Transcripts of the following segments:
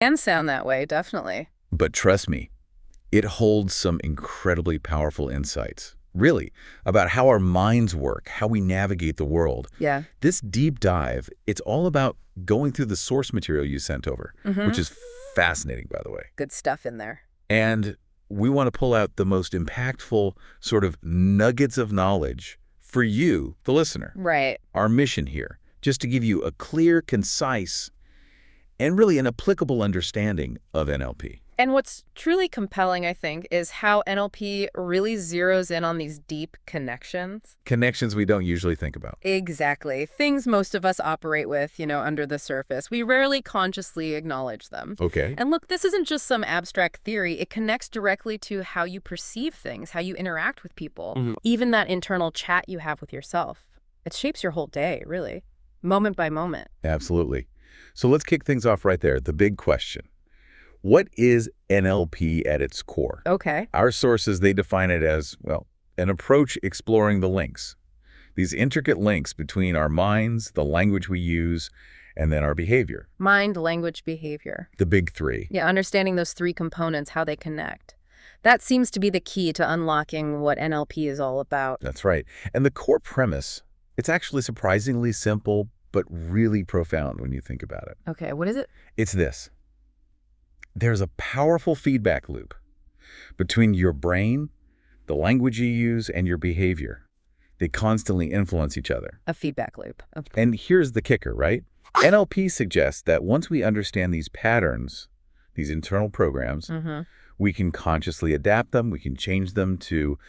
Can sound that way, definitely. But trust me, it holds some incredibly powerful insights, really, about how our minds work, how we navigate the world. Yeah. This deep dive, it's all about going through the source material you sent over, which is fascinating, by the way. Good stuff in there. And we want to pull out the most impactful sort of nuggets of knowledge for you, the listener. Right. Our mission here, just to give you a clear, concise, and really an applicable understanding of NLP. And what's truly compelling, I think, is how NLP really zeroes in on these deep connections. Connections we don't usually think about. Exactly. Things most of us operate with, under the surface. We rarely consciously acknowledge them. Okay. And look, this isn't just some abstract theory. It connects directly to how you perceive things, how you interact with people, even that internal chat you have with yourself. It shapes your whole day, really, moment by moment. Absolutely. So let's kick things off right there. The big question. What is NLP at its core? Okay. Our sources, they define it as, well, an approach exploring the links. These intricate links between our minds, the language we use, and then our behavior. Mind, language, behavior. The big three. Yeah, understanding those three components, how they connect. That seems to be the key to unlocking what NLP is all about. That's right. And the core premise, it's actually surprisingly simple, but really profound when you think about it. Okay, what is it? It's this. There's a powerful feedback loop between your brain, the language you use, and your behavior. They constantly influence each other. A feedback loop. Okay. And here's the kicker, right? NLP suggests that once we understand these patterns, these internal programs, we can consciously adapt them, we can change them to,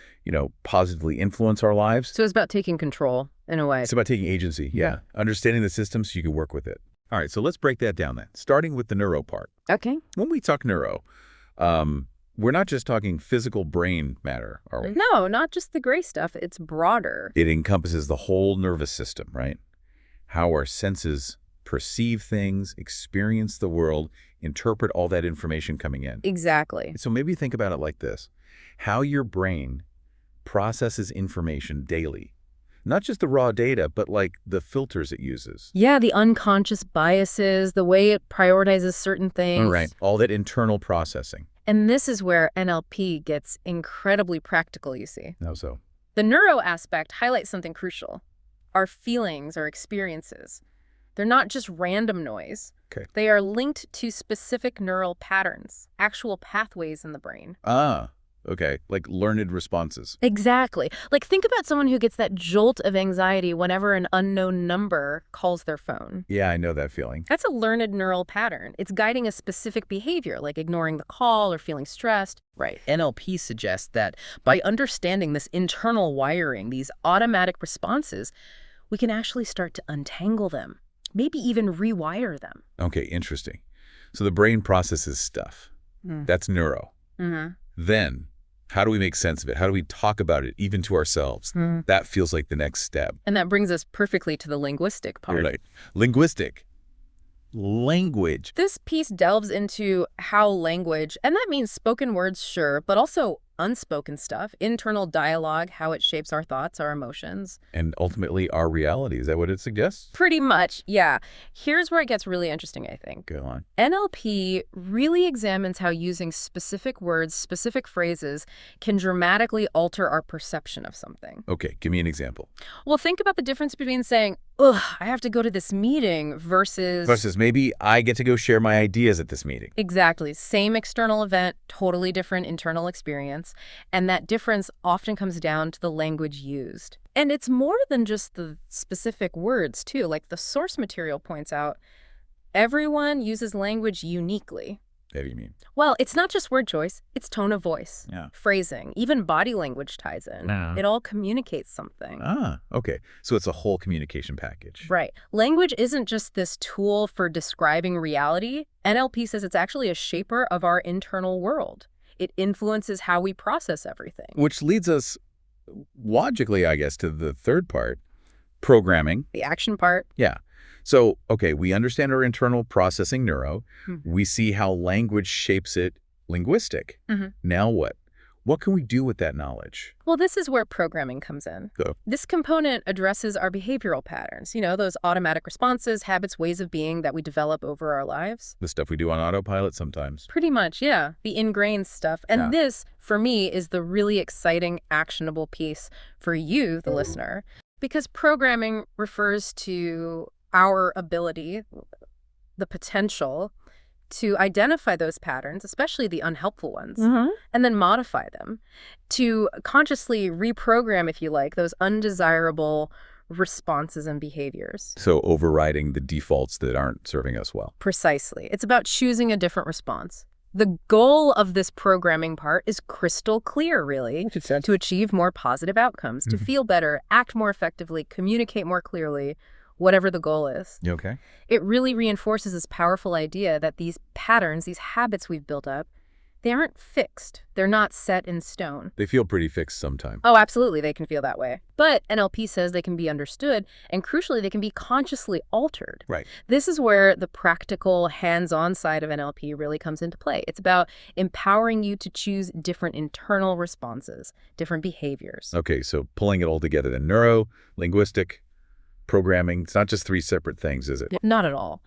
positively influence our lives. So it's about taking control, in a way. It's about taking agency, yeah. Understanding the system so you can work with it. All right, so let's break that down then, starting with the neuro part. Okay. When we talk neuro, we're not just talking physical brain matter, are we? No, not just the gray stuff. It's broader. It encompasses the whole nervous system, right? How our senses perceive things, experience the world, interpret all that information coming in. Exactly. So maybe think about it like this. How your brain processes information daily. Not just the raw data, but like the filters it uses. Yeah, the unconscious biases, the way it prioritizes certain things. All right, all that internal processing. And this is where NLP gets incredibly practical, you see. How so? The neuro aspect highlights something crucial. Our feelings, our experiences. They're not just random noise. Okay. They are linked to specific neural patterns, actual pathways in the brain. Ah, okay, like learned responses. Exactly. Like, think about someone who gets that jolt of anxiety whenever an unknown number calls their phone. Yeah, I know that feeling. That's a learned neural pattern. It's guiding a specific behavior, like ignoring the call or feeling stressed. Right. NLP suggests that by understanding this internal wiring, these automatic responses, we can actually start to untangle them, maybe even rewire them. Okay, interesting. So the brain processes stuff. That's neuro. Then, how do we make sense of it? How do we talk about it, even to ourselves? That feels like the next step. And that brings us perfectly to the linguistic part. Right. Linguistic. Language. This piece delves into how language, and that means spoken words, sure, but also unspoken stuff, internal dialogue, how it shapes our thoughts, our emotions. And ultimately our reality. Is that what it suggests? Pretty much, yeah. Here's where it gets really interesting, I think. Go on. NLP really examines how using specific words, specific phrases, can dramatically alter our perception of something. Okay, give me an example. Well, think about the difference between saying, ugh, I have to go to this meeting versus... Versus maybe I get to go share my ideas at this meeting. Exactly. Same external event, totally different internal experience. And that difference often comes down to the language used. And it's more than just the specific words, too. Like the source material points out, everyone uses language uniquely. What do you mean? Well, it's not just word choice, it's tone of voice, Yeah. phrasing, even body language ties in. No. It all communicates something. Ah, okay. So it's a whole communication package. Right. Language isn't just this tool for describing reality. NLP says it's actually a shaper of our internal world. It influences how we process everything. Which leads us, logically, I guess, to the third part, programming. The action part. Yeah. So, okay, we understand our internal processing neuro. We see how language shapes it linguistic. Now what? What can we do with that knowledge? Well, this is where programming comes in. So, This component addresses our behavioral patterns, those automatic responses, habits, ways of being that we develop over our lives. the stuff we do on autopilot sometimes. Pretty much, yeah. The ingrained stuff. And Yeah. this, for me, is the really exciting, actionable piece for you, the listener, because programming refers to our ability, the potential to identify those patterns, especially the unhelpful ones, and then modify them, to consciously reprogram, if you like, those undesirable responses and behaviors. So overriding the defaults that aren't serving us well. Precisely. It's about choosing a different response. The goal of this programming part is crystal clear, really, to achieve more positive outcomes, to feel better, act more effectively, communicate more clearly, whatever the goal is. You okay? It really reinforces this powerful idea that these patterns, these habits we've built up, they aren't fixed. They're not set in stone. They feel pretty fixed sometimes. Oh, absolutely, they can feel that way. But NLP says they can be understood, and crucially, they can be consciously altered. Right. This is where the practical, hands-on side of NLP really comes into play. It's about empowering you to choose different internal responses, different behaviors. Okay, so pulling it all together, the neuro, linguistic, programming, it's not just three separate things, is it? Not at all.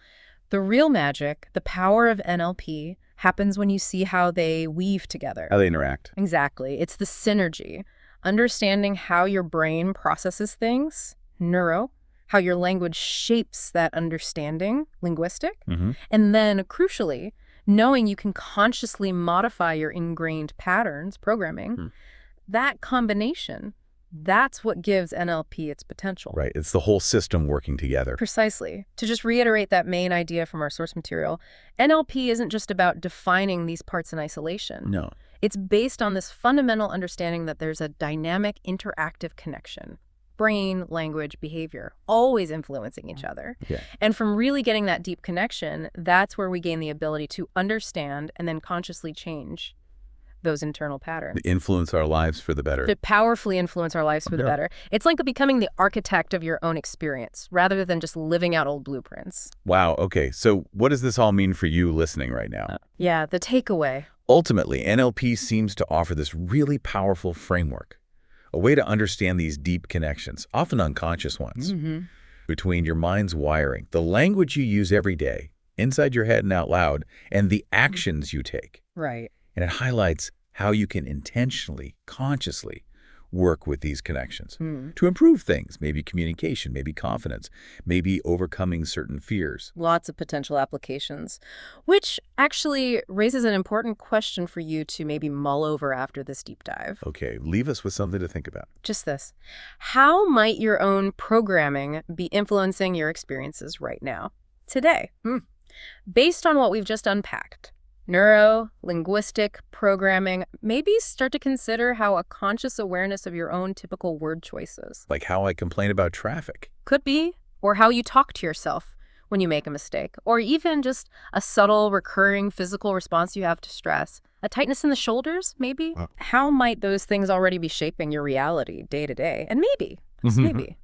The real magic, the power of NLP, happens when you see how they weave together. How they interact. Exactly. It's the synergy. Understanding how your brain processes things, neuro, how your language shapes that understanding, linguistic, and then, crucially, knowing you can consciously modify your ingrained patterns, programming, that combination, that's what gives NLP its potential. Right. It's the whole system working together. Precisely. To just reiterate that main idea from our source material, NLP isn't just about defining these parts in isolation. No. It's based on this fundamental understanding that there's a dynamic, interactive connection. Brain, language, behavior, always influencing each other. Yeah. And from really getting that deep connection, that's where we gain the ability to understand and then consciously change those internal patterns. To influence our lives for the better. To powerfully influence our lives for the better. It's like becoming the architect of your own experience, rather than just living out old blueprints. Wow. Okay. So what does this all mean for you listening right now? Yeah, the takeaway. Ultimately, NLP seems to offer this really powerful framework, a way to understand these deep connections, often unconscious ones, between your mind's wiring, the language you use every day, inside your head and out loud, and the actions you take. Right. And it highlights how you can intentionally, consciously work with these connections to improve things, maybe communication, maybe confidence, maybe overcoming certain fears. Lots of potential applications, which actually raises an important question for you to maybe mull over after this deep dive. Okay, leave us with something to think about. Just this. How might your own programming be influencing your experiences right now, today? Based on what we've just unpacked, neuro, linguistic, programming, maybe start to consider how a conscious awareness of your own typical word choices. Like how I complain about traffic. Could be, or how you talk to yourself when you make a mistake, or even just a subtle, recurring physical response you have to stress. A tightness in the shoulders, maybe? How might those things already be shaping your reality day to day? And maybe, just maybe,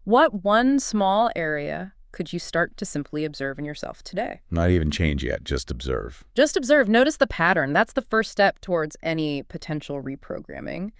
what one small area could you start to simply observe in yourself today? Not even change yet, just observe. Just observe. Notice the pattern. That's the first step towards any potential reprogramming.